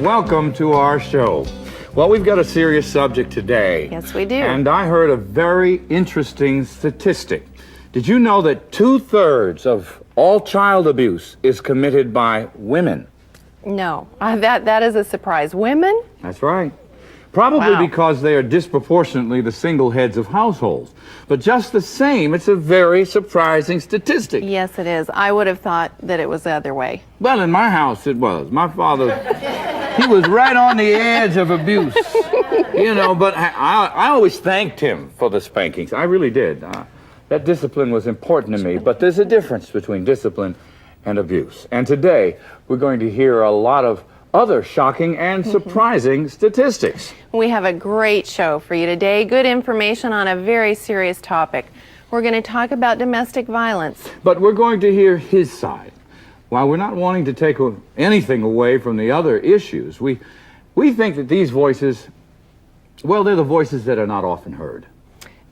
welcome to our show. Well, we've got a serious subject today. Yes, we do. And I heard a very interesting statistic. Did you know that 2/3 of all child abuse is committed by women? No, that is a surprise. Women? That's right. Probably Wow. because they are disproportionately the single heads of households. But just the same, it's a very surprising statistic. Yes, it is. I would have thought that it was the other way. Well, in my house it was. My father, he was right on the edge of abuse. You know, but I always thanked him for the spankings. I really did. That discipline was important to me. But there's a difference between discipline and abuse. And today, we're going to hear a lot of other shocking and surprising statistics. We have a great show for you today. Good information on a very serious topic. We're going to talk about domestic violence. But we're going to hear his side. While we're not wanting to take anything away from the other issues, we think that these voices, well, they're the voices that are not often heard.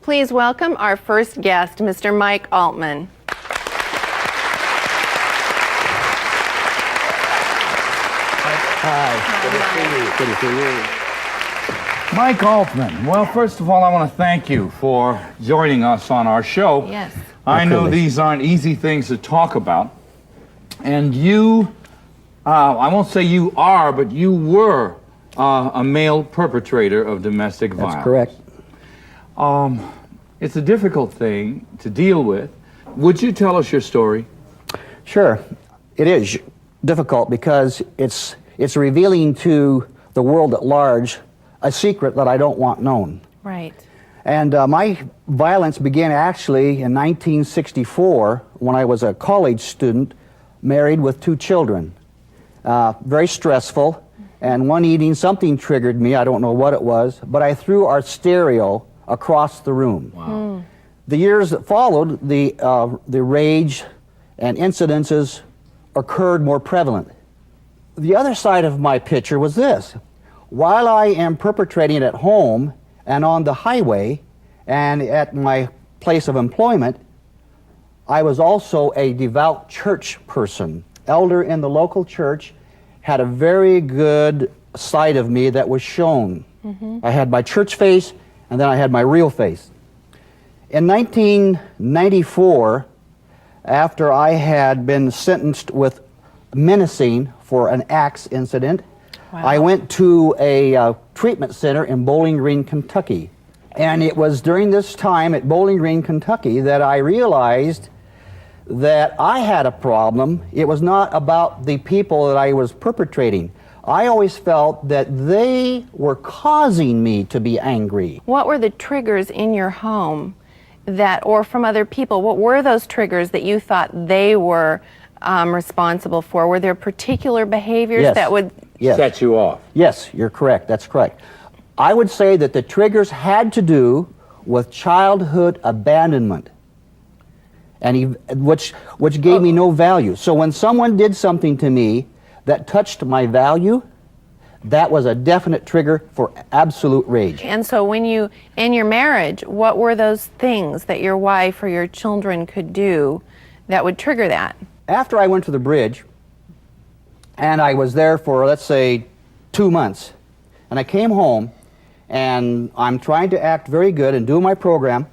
Please welcome our first guest, Mr. Mike Altman. Hi. Good to see you. Mike Altman, well, first of all, I want to thank you for joining us on our show. Yes. I know these aren't easy things to talk about. And you, I won't say you are, but you were a male perpetrator of domestic violence. That's correct. It's a difficult thing to deal with. Would you tell us your story? Sure. It is difficult because it's revealing to the world at large a secret that I don't want known. Right. And my violence began actually in 1964 when I was a college student, married with 2 children. Very stressful. And one evening something triggered me. I don't know what it was, but I threw our stereo across the room. Wow. The years that followed, the rage and incidences occurred more prevalent. The other side of my picture was this. While I am perpetrating at home and on the highway and at my place of employment, I was also a devout church person. Elder in the local church had a very good side of me that was shown. I had my church face and then I had my real face. In 1994, after I had been sentenced with menacing for an axe incident, Wow. I went to a treatment center in Bowling Green, Kentucky. And it was during this time at Bowling Green, Kentucky that I realized that I had a problem. It was not about the people that I was perpetrating. I always felt that they were causing me to be angry. What were the triggers in your home or from other people? What were those triggers that you thought they were responsible for? Were there particular behaviors that would set you off? Yes, you're correct. That's correct. I would say that the triggers had to do with childhood abandonment, and which gave me no value. So when someone did something to me that touched my value, that was a definite trigger for absolute rage. And so when you, in your marriage, what were those things that your wife or your children could do that would trigger that? After I went to the bridge, and I was there for, let's say, 2 months, and I came home, and I'm trying to act very good and do my program,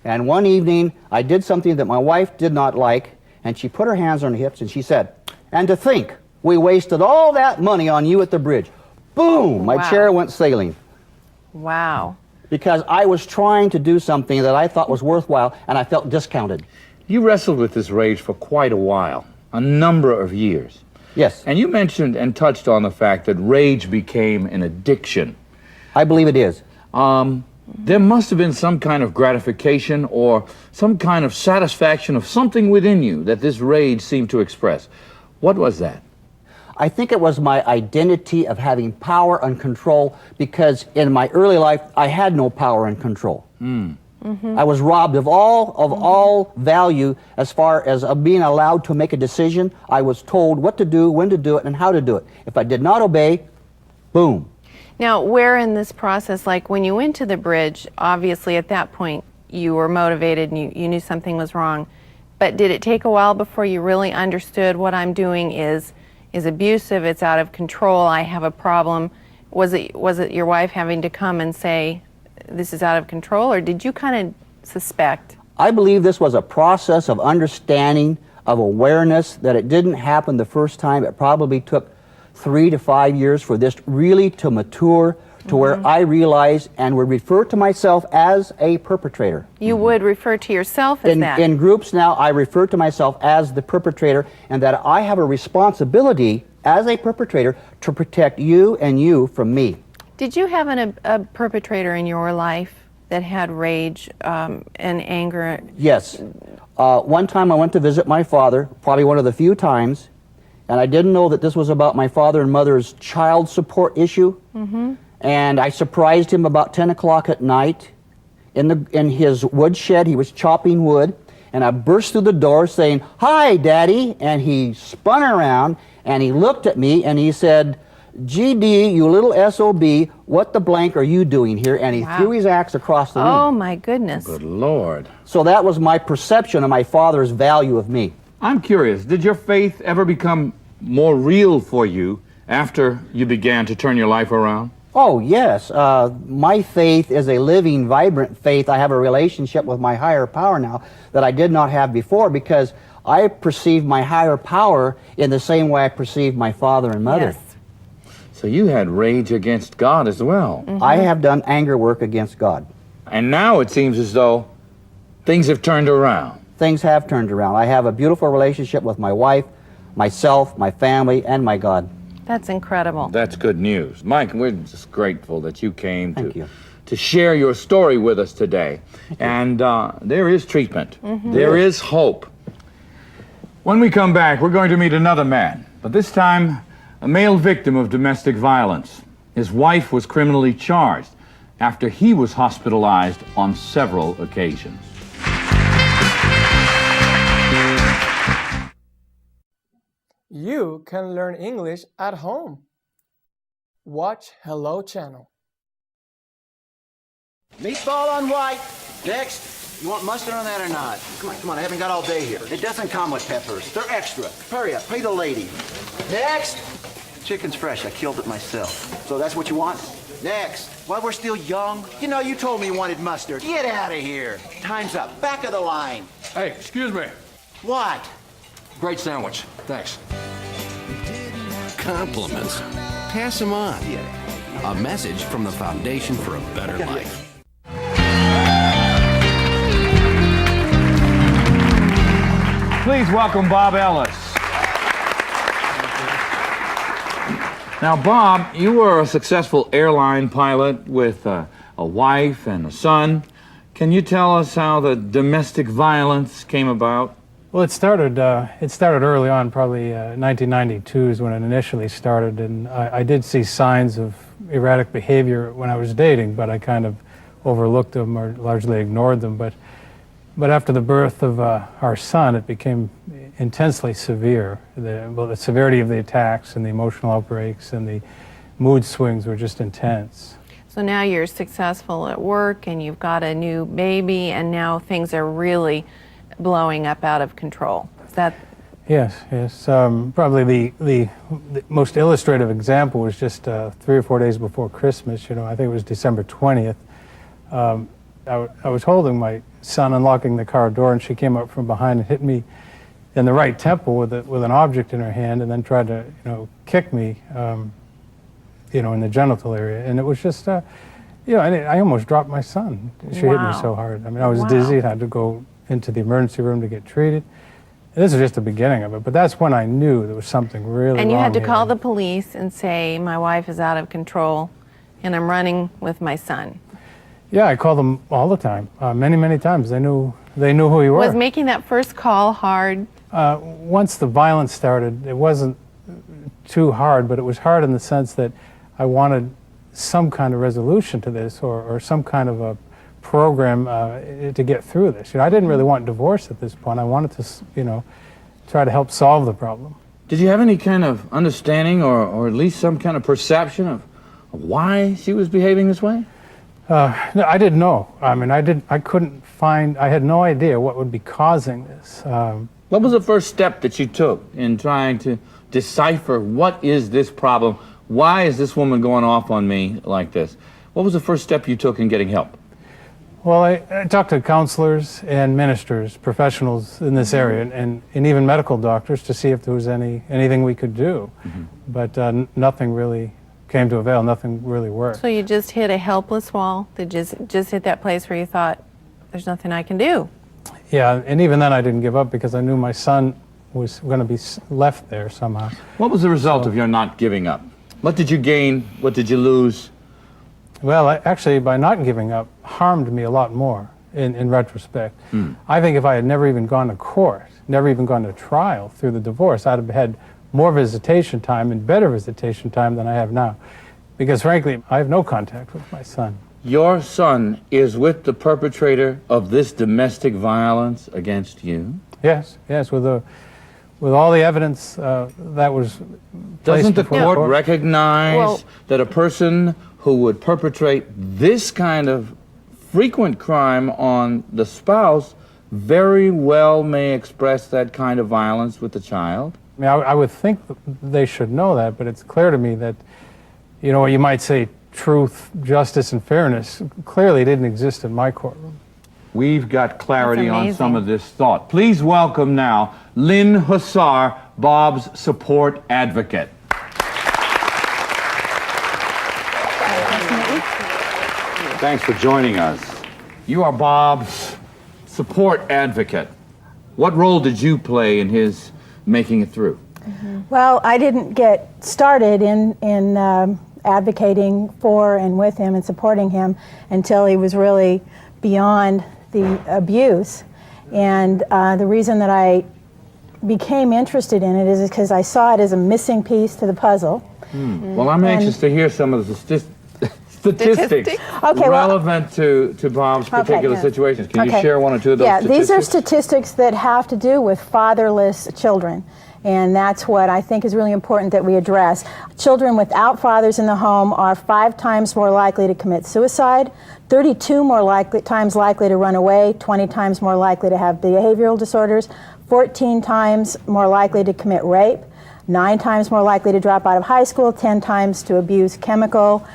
and one evening I did something that my wife did not like, and she put her hands on her hips and she said, "And to think, we wasted all that money on you at the bridge." Boom! My chair went sailing. Wow. Because I was trying to do something that I thought was worthwhile, and I felt discounted. You wrestled with this rage for quite a while, a number of years. Yes. And you mentioned and touched on the fact that rage became an addiction. I believe it is. There must have been some kind of gratification or some kind of satisfaction of something within you that this rage seemed to express. What was that? I think it was my identity of having power and control, because in my early life I had no power and control. I was robbed of all value as far as being allowed to make a decision. I was told what to do, when to do it, and how to do it. If I did not obey, boom. Now, where in this process, like when you went to the bridge, obviously at that point you were motivated and you knew something was wrong, but did it take a while before you really understood what I'm doing is is abusive, it's out of control, I have a problem. Was it your wife having to come and say, this is out of control, or did you kind of suspect? I believe this was a process of understanding, of awareness, that it didn't happen the first time. It probably took 3 to 5 years for this really to mature to where I realized and would refer to myself as a perpetrator. You would refer to yourself as that? In groups now, I refer to myself as the perpetrator, and that I have a responsibility as a perpetrator to protect you and you from me. Did you have a perpetrator in your life that had rage and anger? Yes. One time I went to visit my father, probably one of the few times, and I didn't know that this was about my father and mother's child support issue. And I surprised him about 10 o'clock at night in his wood shed. He was chopping wood, and I burst through the door saying, "Hi, Daddy," and he spun around and he looked at me and he said, "GD, you little SOB, what the blank are you doing here?" And he threw his axe across the room. Oh my goodness. Good Lord. So that was my perception of my father's value of me. I'm curious, did your faith ever become more real for you after you began to turn your life around? Oh, yes. My faith is a living, vibrant faith. I have a relationship with my higher power now that I did not have before, because I perceive my higher power in the same way I perceive my father and mother. Yes. So you had rage against God as well. I have done anger work against God. And now it seems as though things have turned around. Things have turned around. I have a beautiful relationship with my wife, myself, my family, and my God. That's incredible. That's good news. Mike, we're just grateful that you came Thank you. to share your story with us today. And there is treatment. There is hope. When we come back, we're going to meet another man, but this time a male victim of domestic violence. His wife was criminally charged after he was hospitalized on several occasions. You can learn English at home. Watch Hello Channel. Meatball on white. Next. You want mustard on that or not? Come on, I haven't got all day here. It doesn't come with peppers. They're extra. Hurry up, pay the lady. Next. Chicken's fresh, I killed it myself. So that's what you want? Next. While we're still young, you know you told me you wanted mustard. Get out of here. Time's up, back of the line. Hey, excuse me. What? Great sandwich. Thanks. Compliments. Pass them on. A message from the Foundation for a Better Life. Please welcome Bob Ellis. Now, Bob, you were a successful airline pilot with a wife and a son. Can you tell us how the domestic violence came about? Well, it started early on, probably 1992 is when it initially started, and I did see signs of erratic behavior when I was dating, but I kind of overlooked them or largely ignored them. But after the birth of our son, it became intensely severe. The severity of the attacks and the emotional outbreaks and the mood swings were just intense. So now you're successful at work and you've got a new baby, and now things are really blowing up out of control. Is that? Yes. Probably the most illustrative example was just 3 or 4 days before Christmas. I think it was December 20th. I was holding my son, unlocking the car door, and she came up from behind and hit me in the right temple with an object in her hand, and then tried to kick me in the genital area. And it was just I almost dropped my son. She hit me so hard. I mean, I was dizzy and had to go into the emergency room to get treated. And this is just the beginning of it, but that's when I knew there was something really wrong. And you had to here. call the police and say, my wife is out of control and I'm running with my son. Yeah, I called them all the time, many times. They knew who you were. Was making that first call hard? Once the violence started, it wasn't too hard, but it was hard in the sense that I wanted some kind of resolution to this, or some kind of a program to get through this. I didn't really want divorce at this point. I wanted to, try to help solve the problem. Did you have any kind of understanding or at least some kind of perception of why she was behaving this way? No, I didn't know. I mean, I had no idea what would be causing this. Well, What was the first step that you took in trying to decipher what is this problem? Why is this woman going off on me like this? What was the first step you took in getting help? Well, I talked to counselors and ministers, professionals in this area, and even medical doctors to see if there was anything we could do. But nothing really came to avail. Nothing really worked. So you just hit a helpless wall. That just hit that place where you thought, there's nothing I can do. Yeah, and even then I didn't give up because I knew my son was going to be left there somehow. What was the result of your not giving up? What did you gain? What did you lose? Well, actually, by not giving up, harmed me a lot more in retrospect. I think if I had never even gone to court, never even gone to trial through the divorce, I'd have had more visitation time and better visitation time than I have now. Because frankly, I have no contact with my son. Your son is with the perpetrator of this domestic violence against you? Yes, with all the evidence that was placed Doesn't the before court recognize that a person who would perpetrate this kind of frequent crime on the spouse very well may express that kind of violence with the child? I mean, I would think they should know that, but it's clear to me that, you know, you might say truth, justice, and fairness clearly didn't exist in my courtroom. We've got clarity on some of this thought. Please welcome now Lynn Hussar, Bob's support advocate. Thanks for joining us. You are Bob's support advocate. What role did you play in his making it through? Well, I didn't get started in advocating for and with him and supporting him until he was really beyond the abuse. And the reason that I became interested in it is because I saw it as a missing piece to the puzzle. Well, I'm anxious to hear some of the statistics relevant to Bob's particular situations. Can you share one or two of those statistics? These are statistics that have to do with fatherless children. And that's what I think is really important that we address. Children without fathers in the home are 5 times more likely to commit suicide, 32 times likely to run away, 20 times more likely to have behavioral disorders, 14 times more likely to commit rape, 9 times more likely to drop out of high school, 10 times to abuse chemical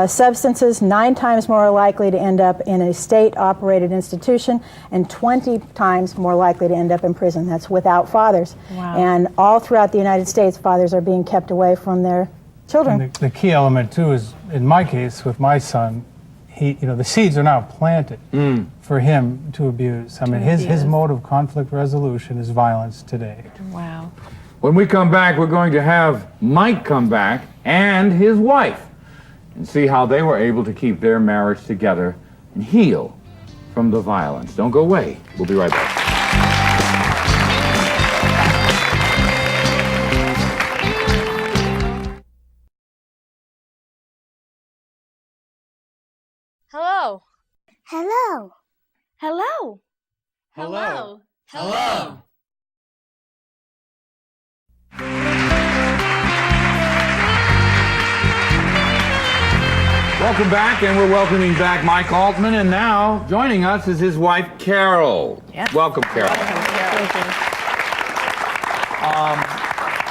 substances, 9 times more likely to end up in a state-operated institution, and 20 times more likely to end up in prison. That's without fathers. Wow. And all throughout the United States, fathers are being kept away from their children. And the key element, too, is in my case with my son, the seeds are now planted for him to abuse. I mean, his mode of conflict resolution is violence today. Wow. When we come back, we're going to have Mike come back and his wife and see how they were able to keep their marriage together and heal from the violence. Don't go away. We'll be right back. Hello. Hello. Hello. Hello. Hello. Welcome back, and we're welcoming back Mike Altman, and now joining us is his wife, Carol. Yep. Welcome, Carol. Thank you.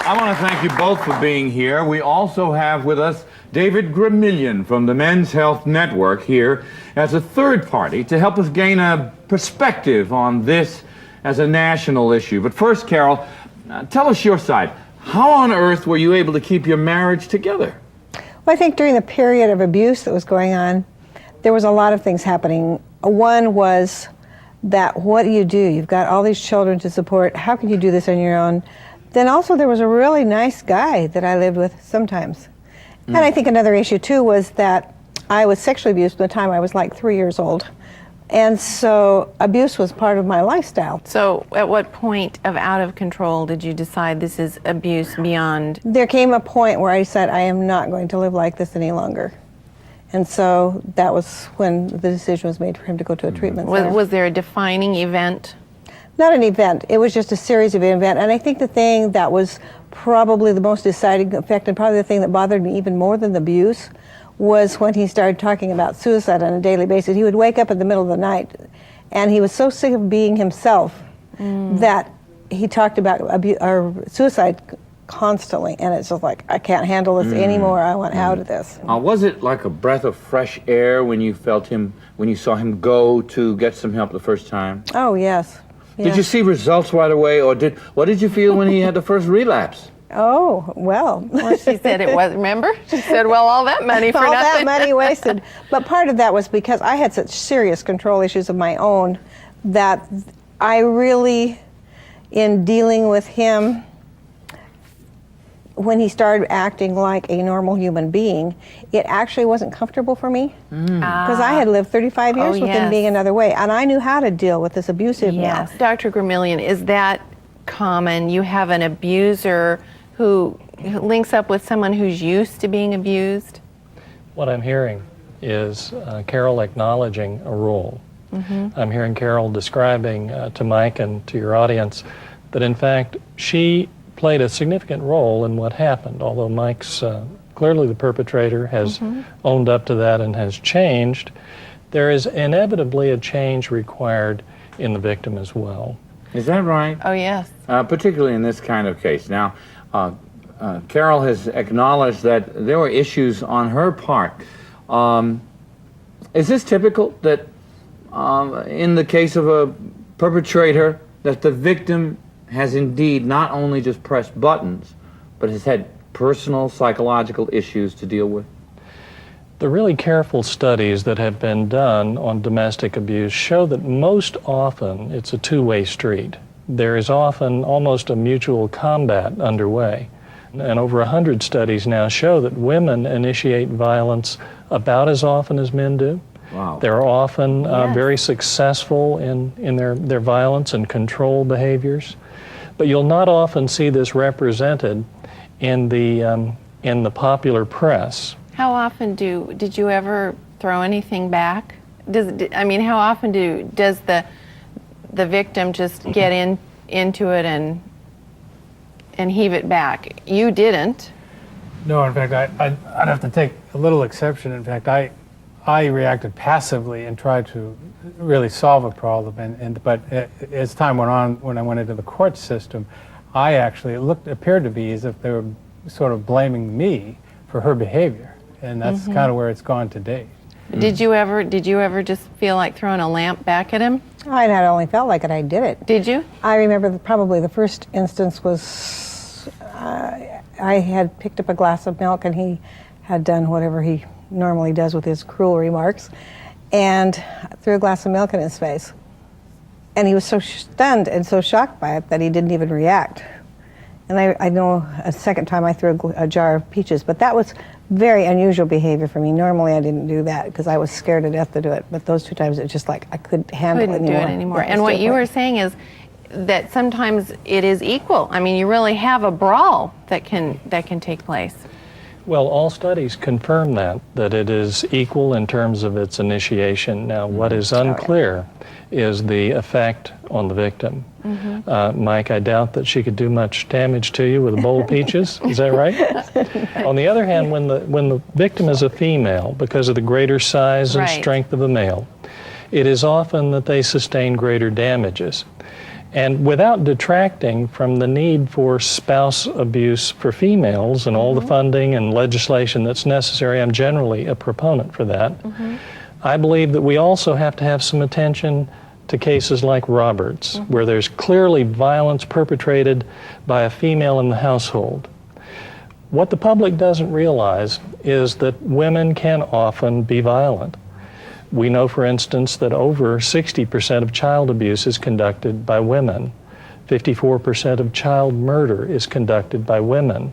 I want to thank you both for being here. We also have with us David Gramillion from the Men's Health Network here as a third party to help us gain a perspective on this as a national issue. But first, Carol, tell us your side. How on earth were you able to keep your marriage together? Well, I think during the period of abuse that was going on, there was a lot of things happening. One was that what do? You've got all these children to support. How can you do this on your own? Then also there was a really nice guy that I lived with sometimes. And I think another issue too was that I was sexually abused by the time I was like 3 years old. And so abuse was part of my lifestyle. So at what point of out of control did you decide this is abuse beyond? There came a point where I said, I am not going to live like this any longer. And so that was when the decision was made for him to go to a treatment center. Was there a defining event? Not an event. It was just a series of events. And I think the thing that was probably the most deciding effect, and probably the thing that bothered me even more than the abuse, was when he started talking about suicide on a daily basis. He would wake up in the middle of the night, and he was so sick of being himself that he talked about suicide constantly, and it's just like, I can't handle this anymore. I want out of this. Was it like a breath of fresh air when you when you saw him go to get some help the first time? Oh, yes. Did you see results right away, or what did you feel when he had the first relapse? Oh, well. Well, she said it was, remember? She said, well, all that money for all nothing. that money wasted. But part of that was because I had such serious control issues of my own that I really, in dealing with him, when he started acting like a normal human being, it actually wasn't comfortable for me because I had lived 35 years with him being another way, and I knew how to deal with this abusive now. Dr. Gramillion, is that common? You have an abuser who links up with someone who's used to being abused? What I'm hearing is Carol acknowledging a role. I'm hearing Carol describing to Mike and to your audience that in fact she played a significant role in what happened, although Mike's clearly the perpetrator, has owned up to that and has changed. There is inevitably a change required in the victim as well. Is that right? Oh, yes. Particularly in this kind of case. Now, Carol has acknowledged that there were issues on her part. Is this typical that in the case of a perpetrator, that the victim has indeed not only just pressed buttons, but has had personal psychological issues to deal with? The really careful studies that have been done on domestic abuse show that most often it's a two-way street. There is often almost a mutual combat underway. And over 100 studies now show that women initiate violence about as often as men do. Wow. They're often very successful in their violence and control behaviors. But you'll not often see this represented in the popular press. How often did you ever throw anything back? How often does the victim just get into it and heave it back? You didn't. No, in fact, I'd have to take a little exception. In fact, I reacted passively and tried to really solve a problem. But as time went on, when I went into the court system, it appeared to be as if they were sort of blaming me for her behavior, and that's kind of where it's gone to date. Did you ever just feel like throwing a lamp back at him? I not only felt like it, I did it. Did you? I remember probably the first instance was I had picked up a glass of milk and he had done whatever he normally does with his cruel remarks and threw a glass of milk in his face. And he was so stunned and so shocked by it that he didn't even react. And I know a second time I threw a jar of peaches, but that was very unusual behavior for me. Normally I didn't do that because I was scared to death to do it. But those two times it was just like I couldn't handle it anymore. Do it anymore. And what you were saying is that sometimes it is equal. I mean, you really have a brawl that can take place. Well, all studies confirm that it is equal in terms of its initiation. Now, what is unclear is the effect on the victim. Mike, I doubt that she could do much damage to you with a bowl of peaches. Is that right? On the other hand, when the victim is a female, because of the greater size and strength of a male, it is often that they sustain greater damages. And without detracting from the need for spouse abuse for females and all the funding and legislation that's necessary, I'm generally a proponent for that. I believe that we also have to have some attention to cases like Roberts, where there's clearly violence perpetrated by a female in the household. What the public doesn't realize is that women can often be violent. We know, for instance, that over 60% of child abuse is conducted by women. 54% of child murder is conducted by women.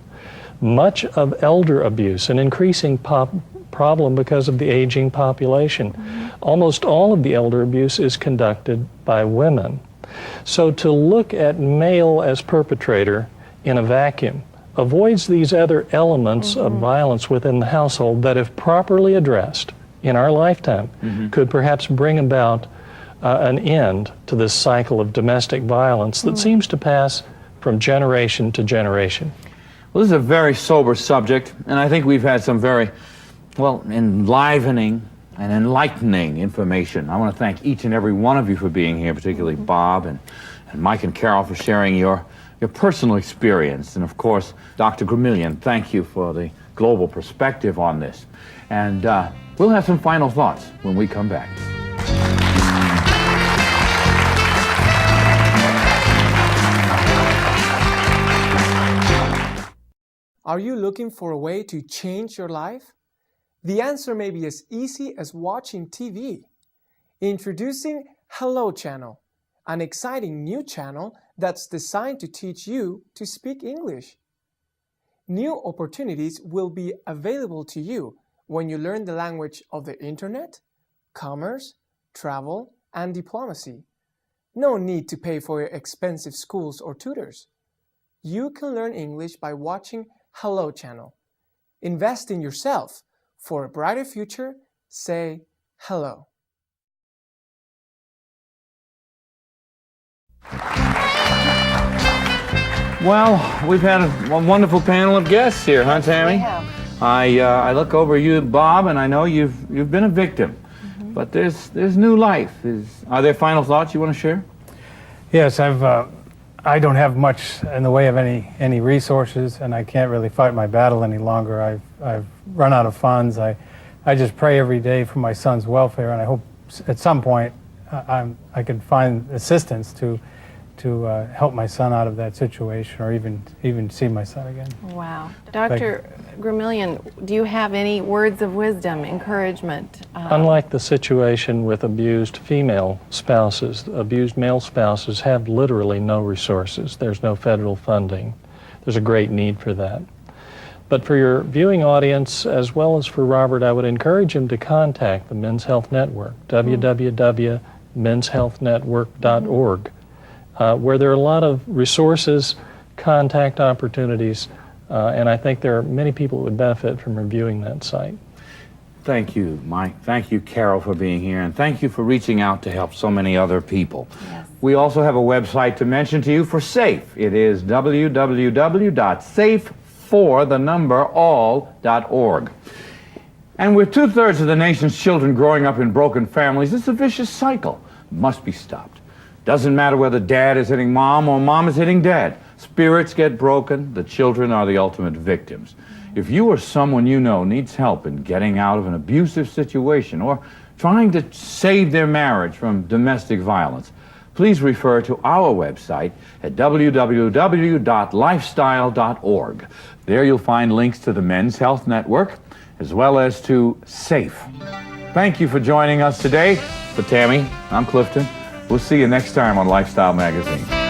Much of elder abuse, an increasing problem because of the aging population. Almost all of the elder abuse is conducted by women. So to look at male as perpetrator in a vacuum avoids these other elements of violence within the household that, if properly addressed in our lifetime, could perhaps bring about an end to this cycle of domestic violence that seems to pass from generation to generation. Well, this is a very sober subject, and I think we've had some very, enlivening and enlightening information. I want to thank each and every one of you for being here, particularly Bob and and Mike and Carol for sharing your personal experience. And of course, Dr. Gramillion, thank you for the global perspective on this. And we'll have some final thoughts when we come back. Are you looking for a way to change your life? The answer may be as easy as watching TV. Introducing Hello Channel, an exciting new channel that's designed to teach you to speak English. New opportunities will be available to you when you learn the language of the internet, commerce, travel, and diplomacy. No need to pay for your expensive schools or tutors. You can learn English by watching Hello Channel. Invest in yourself. For a brighter future, say hello. Well, we've had a wonderful panel of guests here, huh, Tammy? We have. I look over you, Bob, and I know you've been a victim, but there's new life. Are there final thoughts you want to share? Yes, I don't have much in the way of any resources, and I can't really fight my battle any longer. I've run out of funds. I just pray every day for my son's welfare, and I hope at some point I can find assistance to help my son out of that situation, or even see my son again. Wow. Dr. Gramillion, do you have any words of wisdom, encouragement? Unlike the situation with abused female spouses, abused male spouses have literally no resources. There's no federal funding. There's a great need for that. But for your viewing audience, as well as for Robert, I would encourage him to contact the Men's Health Network, www.menshealthnetwork.org, where there are a lot of resources, contact opportunities, and I think there are many people who would benefit from reviewing that site. Thank you, Mike. Thank you, Carol, for being here, and thank you for reaching out to help so many other people. Yes. We also have a website to mention to you for SAFE. It is www.safe4all.org. And with 2/3 of the nation's children growing up in broken families, it's a vicious cycle. It must be stopped. Doesn't matter whether dad is hitting mom or mom is hitting dad. Spirits get broken. The children are the ultimate victims. If you or someone you know needs help in getting out of an abusive situation or trying to save their marriage from domestic violence, please refer to our website at www.lifestyle.org. There you'll find links to the Men's Health Network as well as to SAFE. Thank you for joining us today. For Tammy, I'm Clifton. We'll see you next time on Lifestyle Magazine.